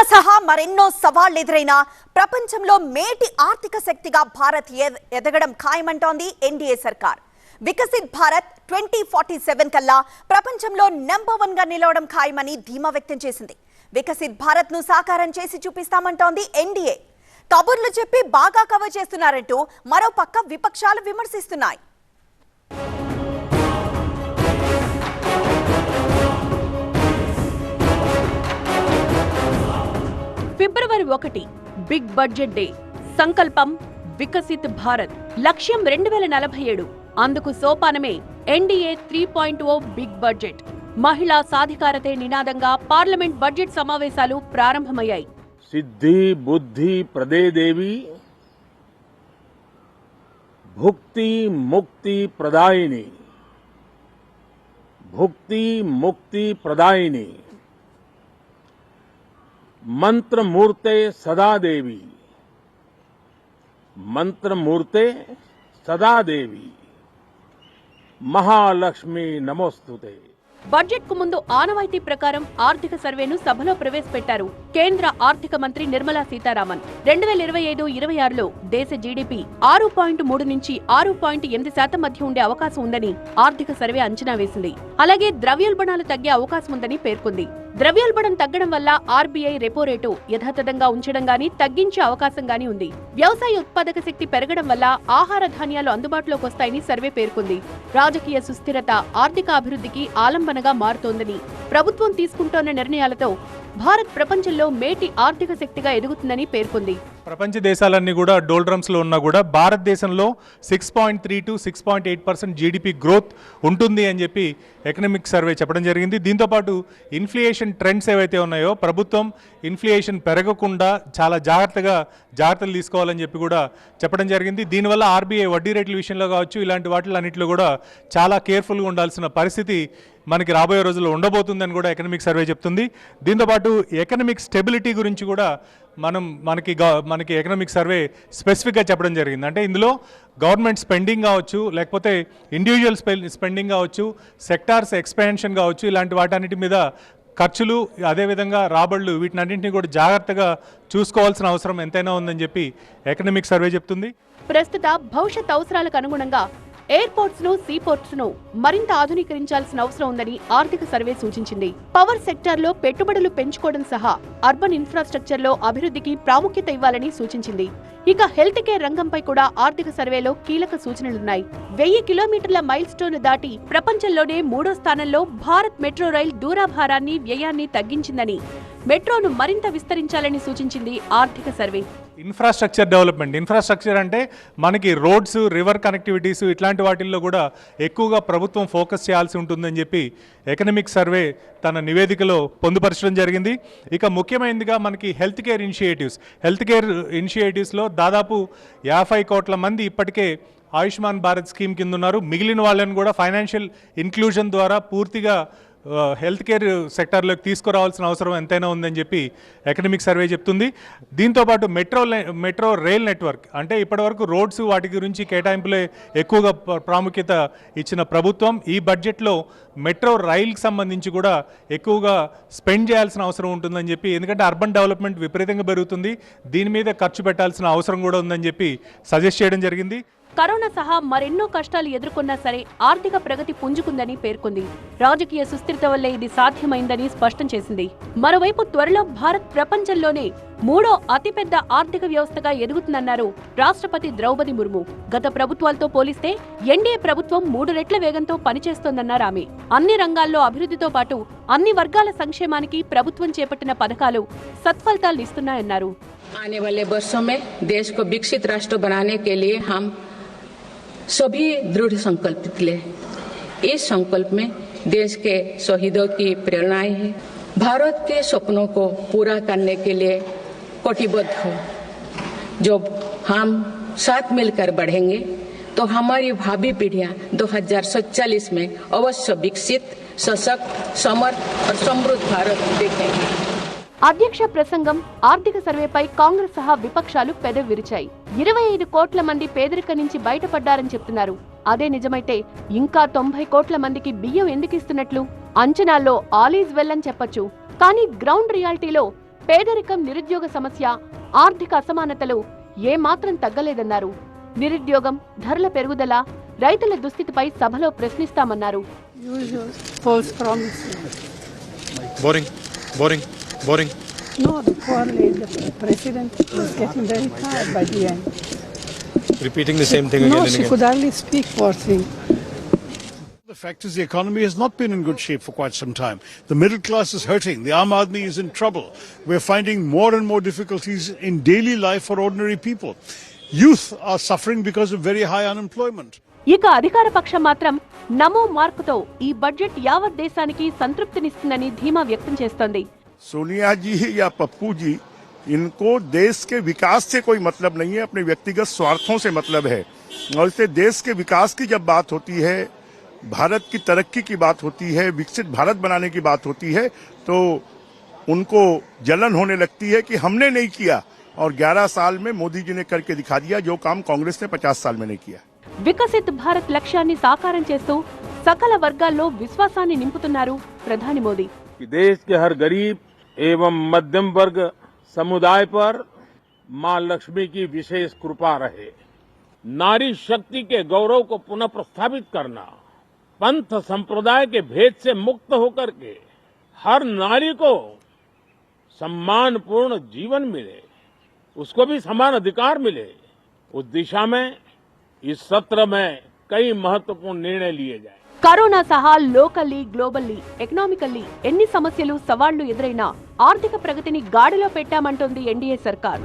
సహా మరెన్నో సవాళ్లు ఎదురైనా ప్రపంచంలో మేటి ఆర్థిక శక్తిగా భారత్ ఎదగడం ఖాయమంటోంది ఎన్డీఏ సర్కార్. వికసిత్ భారత్ 2047 కల్లా ప్రపంచంలో నంబర్ 1 గా నిలవడం ఖాయమని ధీమా వ్యక్తం చేసింది. వికసిత్ భారత్ ను సాకారం చేసి చూపిస్తామంటోంది ఎన్డీఏ. కబుర్లు చెప్పి బాగా కవర్ చేస్తున్నారంటూ మరోపక్క విపక్షాలు విమర్శిస్తున్నాయి. ఫిబ్రవరి 1 బిగ్ బడ్జెట్ డే. సంకల్పం వికసిత్ భారత్, లక్ష్యం 2047. అందుకు సోపానమే ఎన్డీఏ 3.0 బిగ్ బడ్జెట్. మహిళా సాధికారతే నినాదంగా పార్లమెంట్ బడ్జెట్ సమావేశాలు ప్రారంభమయ్యాయి. సిద్ధి బుద్ధి ప్రదే దేవి, భుక్తి ముక్తి ప్రదాయిని, భుక్తి ముక్తి ప్రదాయిని, मंत्रमूर्ते सदा देवी, मंत्रमूर्ते सदा देवी, महालक्ष्मी नमोस्तुते. బడ్జెట్ కు ముందు ఆనవాయితీ ప్రకారం ఆర్థిక సర్వేను సభలో ప్రవేశపెట్టారు కేంద్ర ఆర్థిక మంత్రి నిర్మలా సీతారామన్. 2025-26లో దేశ జీడీపీ 6.3 నుంచి 6.8% మధ్య ఉండే అవకాశం ఉందని ఆర్థిక సర్వే అంచనా వేసింది. అలాగే ద్రవ్యోల్బణాలు తగ్గే అవకాశం ఉందని పేర్కొంది. ద్రవ్యోల్బణం తగ్గడం వల్ల ఆర్బీఐ రెపో రేటు యథాతథంగా ఉంచడం గానీ తగ్గించే అవకాశం గానీ ఉంది. వ్యవసాయ ఉత్పాదక శక్తి పెరగడం వల్ల ఆహార ధాన్యాలు అందుబాటులోకి వస్తాయని సర్వే పేర్కొంది. రాజకీయ సుస్థిరత ఆర్థిక అభివృద్ధికి ఆలంబనగా మారుతోందని, ప్రభుత్వం తీసుకుంటోన్న నిర్ణయాలతో భారత్ ప్రపంచంలో మేటి ఆర్థిక శక్తిగా ఎదుగుతుందని పేర్కొంది. ప్రపంచ దేశాలన్నీ కూడా డోల్డ్రమ్స్ లో ఉన్నా కూడా భారతదేశంలో 6.3 to 6.8% జీడీపీ గ్రోత్ ఉంటుంది అని చెప్పి ఎకనామిక్ సర్వే చెప్పడం జరిగింది. దీంతోపాటు ఇన్ఫ్లేషన్ ట్రెండ్స్ ఏవైతే ఉన్నాయో ప్రభుత్వం ఇన్ఫ్లేషన్ పెరగకుండా చాలా జాగ్రత్తలు తీసుకోవాలని చెప్పి కూడా చెప్పడం జరిగింది. దీనివల్ల ఆర్బీఐ వడ్డీ రేట్ల విషయంలో కావచ్చు, ఇలాంటి వాటిలన్నింటిలో కూడా చాలా కేర్ఫుల్గా ఉండాల్సిన పరిస్థితి మనకి రాబోయే రోజుల్లో ఉండబోతుందని కూడా ఎకనామిక్ సర్వే చెప్తుంది. దీంతోపాటు ఎకనామిక్ స్టెబిలిటీ గురించి కూడా మనకి ఎకనామిక్ సర్వే స్పెసిఫిక్గా చెప్పడం జరిగింది. అంటే ఇందులో గవర్నమెంట్ స్పెండింగ్ కావచ్చు, లేకపోతే ఇండివిజువల్ స్పెండింగ్ కావచ్చు, సెక్టార్స్ ఎక్స్పాన్షన్ కావచ్చు, ఇలాంటి వాటన్నిటి మీద ఖర్చులు, అదేవిధంగా రాబడులు, వీటినన్నింటినీ కూడా జాగ్రత్తగా చూసుకోవాల్సిన అవసరం ఎంతైనా ఉందని చెప్పి ఎకనామిక్ సర్వే చెప్తుంది. ప్రస్తుత భవిష్యత్ అవసరాలకు అనుగుణంగా ఎయిర్పోర్ట్స్ ను, సీపోర్ట్స్ ను మరింత ఆధునీకరించాల్సిన అవసరం ఉందని ఆర్థిక సర్వే సూచించింది. పవర్ సెక్టార్ లో పెట్టుబడులు పెంచుకోవడం సహా అర్బన్ ఇన్ఫ్రాస్ట్రక్చర్ లో అభివృద్ధికి ప్రాముఖ్యత ఇవ్వాలని సూచించింది. ఇక హెల్త్ కేర్ రంగంపై కూడా ఆర్థిక సర్వేలో కీలక సూచనలున్నాయి. 1000 కిలోమీటర్ల మైల్ స్టోన్ దాటి ప్రపంచంలోనే 3వ స్థానంలో భారత్ మెట్రో రైల్ దూరాభారాన్ని, వ్యయాన్ని తగ్గించిందని, మెట్రోను మరింత విస్తరించాలని సూచించింది ఆర్థిక సర్వే. ఇన్ఫ్రాస్ట్రక్చర్ డెవలప్మెంట్, ఇన్ఫ్రాస్ట్రక్చర్ అంటే మనకి రోడ్స్, రివర్ కనెక్టివిటీస్, ఇట్లాంటి వాటిల్లో కూడా ఎక్కువగా ప్రభుత్వం ఫోకస్ చేయాల్సి ఉంటుందని చెప్పి ఎకనామిక్ సర్వే తన నివేదికలో పొందుపరచడం జరిగింది. ఇక ముఖ్యమైనదిగా మనకి హెల్త్ కేర్ ఇనిషియేటివ్స్లో దాదాపు 50 కోట్ల మంది ఇప్పటికే ఆయుష్మాన్ భారత్ స్కీమ్ కింద ఉన్నారు. మిగిలిన వాళ్ళని కూడా ఫైనాన్షియల్ ఇన్క్లూజన్ ద్వారా పూర్తిగా హెల్త్ కేర్ సెక్టార్లోకి తీసుకురావాల్సిన అవసరం ఎంతైనా ఉందని చెప్పి ఎకనామిక్ సర్వే చెప్తుంది. దీంతోపాటు మెట్రో రైల్ నెట్వర్క్, అంటే ఇప్పటివరకు రోడ్స్ వాటి గురించి కేటాయింపులే ఎక్కువగా ప్రాముఖ్యత ఇచ్చిన ప్రభుత్వం ఈ బడ్జెట్లో మెట్రో రైల్కి సంబంధించి కూడా ఎక్కువగా స్పెండ్ చేయాల్సిన అవసరం ఉంటుందని చెప్పి, ఎందుకంటే అర్బన్ డెవలప్మెంట్ విపరీతంగా పెరుగుతుంది, దీని మీద ఖర్చు పెట్టాల్సిన అవసరం కూడా ఉందని చెప్పి సజెస్ట్ చేయడం జరిగింది. కరోనా సహా మరెన్నో కష్టాలు ఎదుర్కొన్నా సరే ఆర్థిక ప్రగతి పుంజుకుందని పేర్కొంది. రాజకీయ సుస్థిరత వల్లే ఇది సాధ్యమైందని స్పష్టం చేసింది. మరోవైపు త్వరలో భారత్ ప్రపంచంలోనే 3వ అతిపెద్ద ఆర్థిక వ్యవస్థగా ఎదుగుతుందన్నారు రాష్ట్రపతి ద్రౌపది ముర్ము. గత ప్రభుత్వాలతో పోలిస్తే ఎన్డీఏ ప్రభుత్వం 3 రెట్ల వేగంతో పనిచేస్తోందన్నారు ఆమె. అన్ని రంగాల్లో అభివృద్ధితో పాటు అన్ని వర్గాల సంక్షేమానికి ప్రభుత్వం చేపట్టిన పథకాలు సత్ఫలితాలు ఇస్తున్నాయన్నారు. आने वाले वर्षों में देश को विकसित राष्ट्र बनाने के लिए हम सभी दृढ़ संकल्पित ले। इस संकल्प में देश के शहीदों की प्रेरणाएं हैं। भारत के सपनों को पूरा करने के लिए कटिबद्ध हो। जो हम साथ मिलकर बढ़ेंगे तो हमारी भावी पीढ़ियां 2047 में अवश्य विकसित, सशक्त, समर्थ और समृद्ध भारत देखेंगे. అధ్యక్ష ప్రసంగం, ఆర్థిక సర్వేపై కాంగ్రెస్ సహా విపక్షాలు పెదవి విరిచాయి. 25 కోట్ల మంది పేదరికం నుంచి బయటపడ్డారని చెప్తున్నారు. అదే నిజమైతే ఇంకా 90 కోట్ల మందికి బియ్యం ఎందుకు ఇస్తున్నట్లు? అంచనాల్లో ఆల్ ఈజ్ వెల్ అని చెప్పొచ్చు. కానీ గ్రౌండ్ రియాలిటీలో పేదరికం, నిరుద్యోగ సమస్య, ఆర్థిక అసమానతలు ఏమాత్రం తగ్గలేదన్నారు. నిరుద్యోగం, ధరల పెరుగుదల, రైతుల దుస్థితిపై సభలో ప్రశ్నిస్తామన్నారు. Boring. No, the poor lady, the president was getting very tired by the end. Repeating the same thing again No, and she again. could hardly speak, poor thing. The fact is the economy has not been in good shape for quite some time. The middle class is hurting. The Aam Aadmi is in trouble. We're finding more and more difficulties in daily life for ordinary people. Youth are suffering because of very high unemployment. ఇక అధికార పక్షం మాత్రం నమో మార్కుతో ఈ budget యావత్ దేశానికి సంతృప్తినిస్తుందని ధీమా వ్యక్తం చేస్తోంది. सोनिया जी या पप्पू जी, इनको देश के विकास से कोई मतलब नहीं है, अपने व्यक्तिगत स्वार्थों से मतलब है। और इससे देश के विकास की जब बात होती है, भारत की तरक्की की बात होती है, विकसित भारत बनाने की बात होती है, तो उनको जलन होने लगती है कि हमने नहीं किया और 11 साल में मोदी जी ने करके दिखा दिया जो काम कांग्रेस ने 50 साल में नहीं किया। వికసిత్ భారత్ లక్ష్యాన్ని సాకారం చేస్తూ సకల వర్గాల్లో విశ్వాసాన్ని నింపుతున్నారు ప్రధాని మోదీ. कि देश के हर गरीब एवं मध्यम वर्ग समुदाय पर मां लक्ष्मी की विशेष कृपा रहे। नारी शक्ति के गौरव को पुनः प्रस्थापित करना, पंथ संप्रदाय के भेद से मुक्त होकर के हर नारी को सम्मानपूर्ण जीवन मिले, उसको भी समान अधिकार मिले, उस दिशा में इस सत्र में कई महत्वपूर्ण निर्णय लिए जाए. కరోనా సహా లోకల్లీ, గ్లోబల్లీ, ఎకనామికల్లీ ఎన్ని సమస్యలు, సవాళ్లు ఎదురైనా ఆర్థిక ప్రగతిని గాడిలో పెట్టామంటోంది ఎన్డీఏ సర్కార్.